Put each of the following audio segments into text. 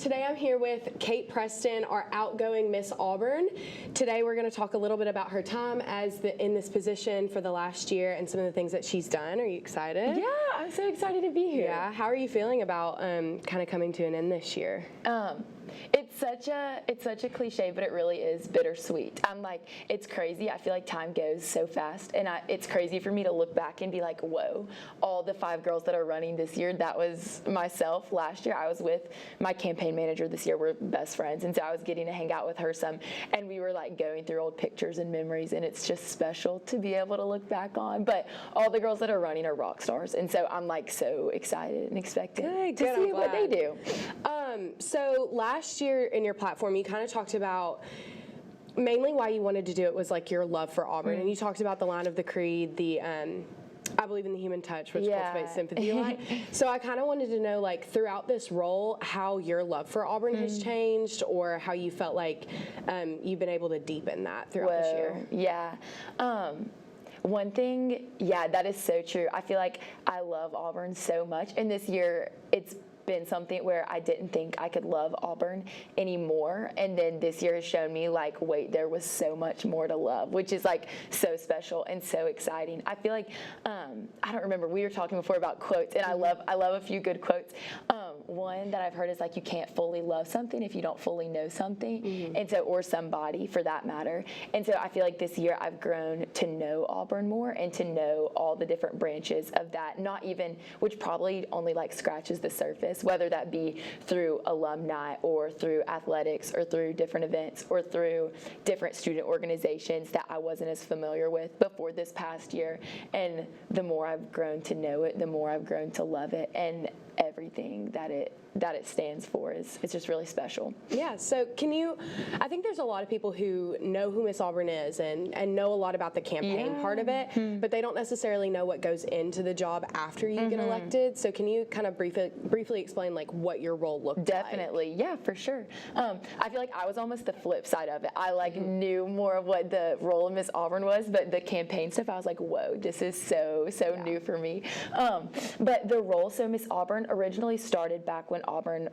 Today I'm here with Kate Preston, our outgoing Miss Auburn. Today we're going to talk a little bit about her time in this position for the last year and some of the things that she's done. Are you excited? Yeah, I'm so excited to be here. Yeah. How are you feeling about kind of coming to an end this year? It's such a cliche, but it really is bittersweet. I'm like, it's crazy. I feel like time goes so fast, and it's crazy for me to look back and be like, whoa, all the 5 girls that are running this year, that was myself. Last year I was with my campaign manager. This year we're best friends, and so I was getting to hang out with her some, and we were like going through old pictures and memories, and it's just special to be able to look back on. But all the girls that are running are rock stars, and so I'm like so excited and expectant to see what they do. So last year in your platform, you kind of talked about mainly why you wanted to do it was like your love for Auburn, and you talked about the line of the creed, the I believe in the human touch, which cultivates sympathy a lot. So I kind of wanted to know, like, throughout this role, how your love for Auburn has changed, or how you felt like you've been able to deepen that throughout this year. Yeah. One thing, that is so true. I feel like I love Auburn so much, and this year it's been something where I didn't think I could love Auburn anymore, and then this year has shown me like, wait, there was so much more to love, which is like so special and so exciting. I feel like I don't remember, we were talking before about quotes, and I love a few good quotes. One that I've heard is like, you can't fully love something if you don't fully know something, and so, or somebody for that matter. And so I feel like this year I've grown to know Auburn more and to know all the different branches of that, not even, which probably only like scratches the surface, whether that be through alumni or through athletics or through different events or through different student organizations that I wasn't as familiar with before this past year. And the more I've grown to know it, the more I've grown to love it, and everything that it stands for is just really special. Yeah, so I think there's a lot of people who know who Miss Auburn is and know a lot about the campaign part of it, but they don't necessarily know what goes into the job after you get elected. So can you kind of briefly explain like what your role looked like? Definitely, yeah, for sure. I feel like I was almost the flip side of it. I like knew more of what the role of Miss Auburn was, but the campaign stuff, I was like, whoa, this is so new for me. But the role, so Miss Auburn originally started back when Auburn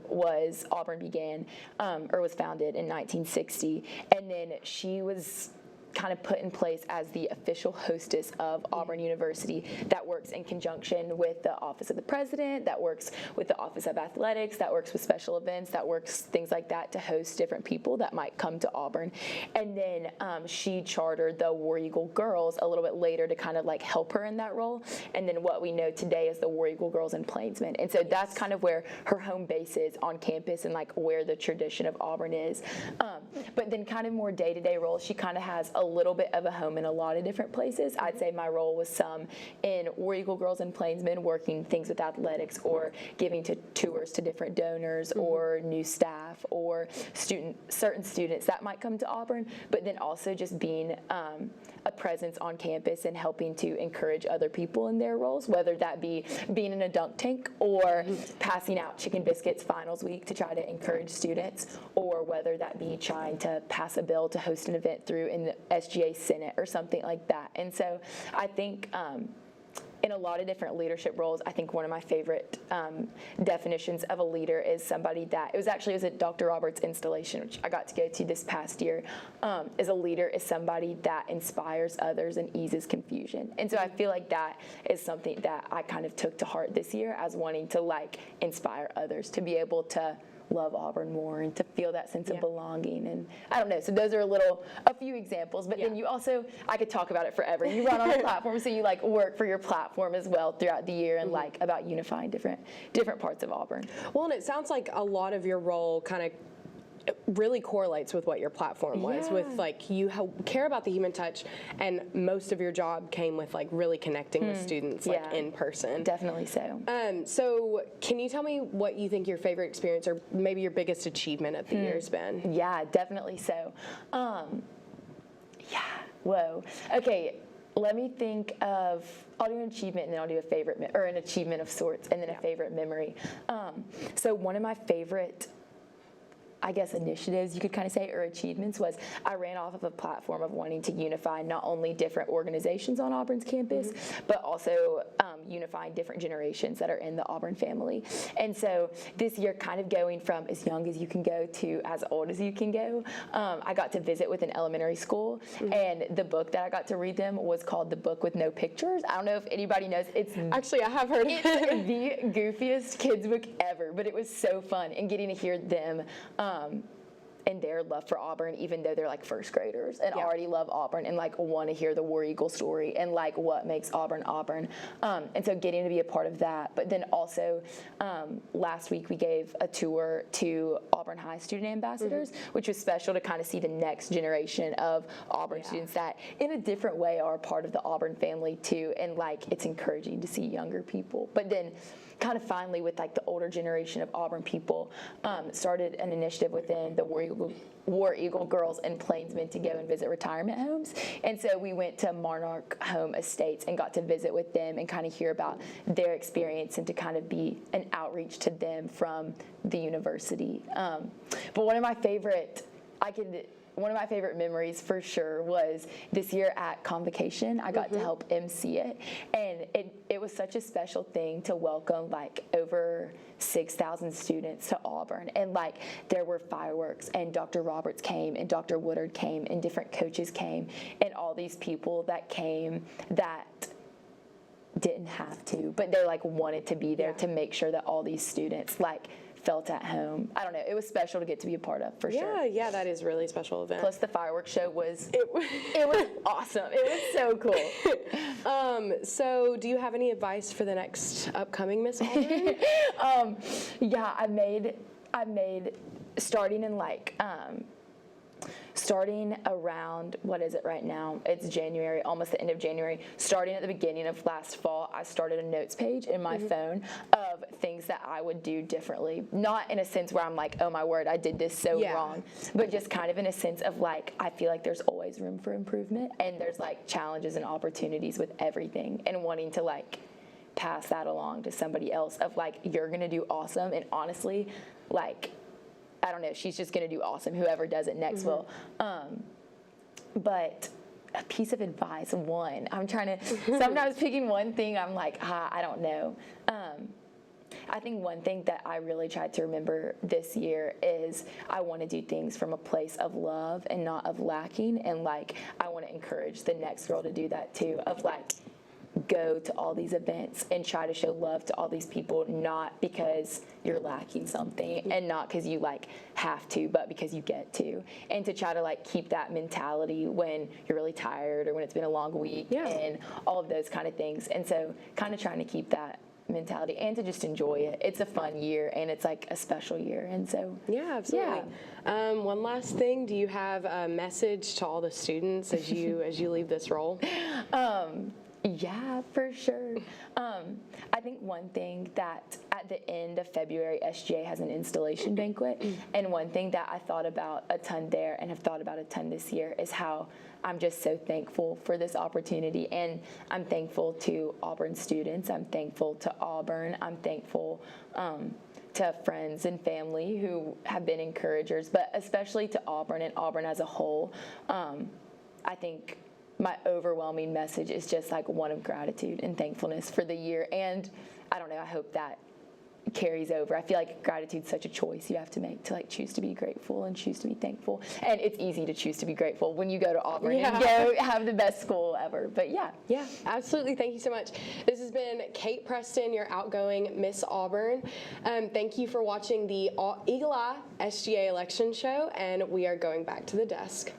began or was founded in 1960, and then she was kind of put in place as the official hostess of Auburn University that works in conjunction with the Office of the President, that works with the Office of Athletics, that works with special events, that works things like that to host different people that might come to Auburn. And then she chartered the War Eagle Girls a little bit later to kind of like help her in that role. And then what we know today is the War Eagle Girls in Plainsman. And so that's kind of where her home base is on campus and like where the tradition of Auburn is. But then kind of more day-to-day roles, she kind of has a little bit of a home in a lot of different places. I'd say my role was some in War Eagle Girls and Plainsman, working things with athletics or giving tours to different donors or new staff or certain students that might come to Auburn, but then also just being a presence on campus and helping to encourage other people in their roles, whether that be being in a dunk tank or passing out chicken biscuits finals week to try to encourage students, or whether that be trying to pass a bill to host an event through in the SGA Senate or something like that. And so I think in a lot of different leadership roles, I think one of my favorite definitions of a leader is somebody that, it was at Dr. Roberts' installation, which I got to go to this past year, is a leader is somebody that inspires others and eases confusion. And so I feel like that is something that I kind of took to heart this year as wanting to like inspire others to be able to love Auburn more and to feel that sense of belonging. And I don't know, so those are a few examples, but then you also, I could talk about it forever. You run on a platform, so you like work for your platform as well throughout the year and like about unifying different parts of Auburn. Well, and it sounds like a lot of your role kind of really correlates with what your platform was, with like you care about the human touch, and most of your job came with like really connecting with students like in person. Definitely so. So can you tell me what you think your favorite experience or maybe your biggest achievement of the year has been? Yeah, definitely so. Whoa. Okay. Let me think of, I'll do an achievement and then I'll do a favorite, or an achievement of sorts, and then a favorite memory. So one of my favorite, I guess, initiatives, you could kind of say, or achievements, was I ran off of a platform of wanting to unify not only different organizations on Auburn's campus, but also unifying different generations that are in the Auburn family. And so this year, kind of going from as young as you can go to as old as you can go, I got to visit with an elementary school, and the book that I got to read them was called The Book with No Pictures. I don't know if anybody knows. Actually, I have heard of it's it. the goofiest kids book ever, but it was so fun, and getting to hear them and their love for Auburn, even though they're like first graders and already love Auburn and like want to hear the War Eagle story and like what makes Auburn Auburn. And so getting to be a part of that. But then also last week we gave a tour to Auburn High student ambassadors, which was special to kind of see the next generation of Auburn students that in a different way are a part of the Auburn family too. And like it's encouraging to see younger people. But then kind of finally with like the older generation of Auburn people, started an initiative within the War Eagle girls and Plainsmen to go and visit retirement homes. And so we went to Monarch Home Estates and got to visit with them and kind of hear about their experience and to kind of be an outreach to them from the university. But one of my favorite memories for sure was this year at Convocation. I got to help MC it, and it was such a special thing to welcome like over 6,000 students to Auburn, and like there were fireworks, and Dr. Roberts came, and Dr. Woodard came, and different coaches came, and all these people that came that didn't have to, but they like wanted to be there to make sure that all these students like felt at home. I don't know. It was special to get to be a part of, for sure. Yeah, that is really a special event. Plus the fireworks show was it was awesome. It was so cool. So do you have any advice for the next upcoming Miss Auburn? Yeah, I made starting in like starting around, what is it right now? It's January, almost the end of January. Starting at the beginning of last fall, I started a notes page in my phone of things that I would do differently. Not in a sense where I'm like, oh my word, I did this so wrong, but just kind of in a sense of like, I feel like there's always room for improvement, and there's like challenges and opportunities with everything, and wanting to like pass that along to somebody else of like, you're gonna do awesome, and honestly, like, I don't know, she's just going to do awesome, whoever does it next will. But a piece of advice, I'm trying to, sometimes picking one thing, I'm like, I don't know. I think one thing that I really tried to remember this year is I want to do things from a place of love and not of lacking. And like, I want to encourage the next girl to do that too, of like, go to all these events and try to show love to all these people, not because you're lacking something and not because you like have to, but because you get to, and to try to like keep that mentality when you're really tired or when it's been a long week and all of those kind of things. And so kind of trying to keep that mentality and to just enjoy it. It's a fun year and it's like a special year, and so absolutely. One last thing, do you have a message to all the students as you leave this role? Yeah, for sure. I think one thing that at the end of February, SGA has an installation banquet, and one thing that I thought about a ton there and have thought about a ton this year is how I'm just so thankful for this opportunity, and I'm thankful to Auburn students, I'm thankful to Auburn, I'm thankful to friends and family who have been encouragers, but especially to Auburn and Auburn as a whole. I think my overwhelming message is just like one of gratitude and thankfulness for the year. And I don't know, I hope that carries over. I feel like gratitude's such a choice you have to make to like choose to be grateful and choose to be thankful. And it's easy to choose to be grateful when you go to Auburn and go have the best school ever. But yeah, absolutely. Thank you so much. This has been Kate Preston, your outgoing Miss Auburn. Thank you for watching the Eagle Eye SGA election show, and we are going back to the desk.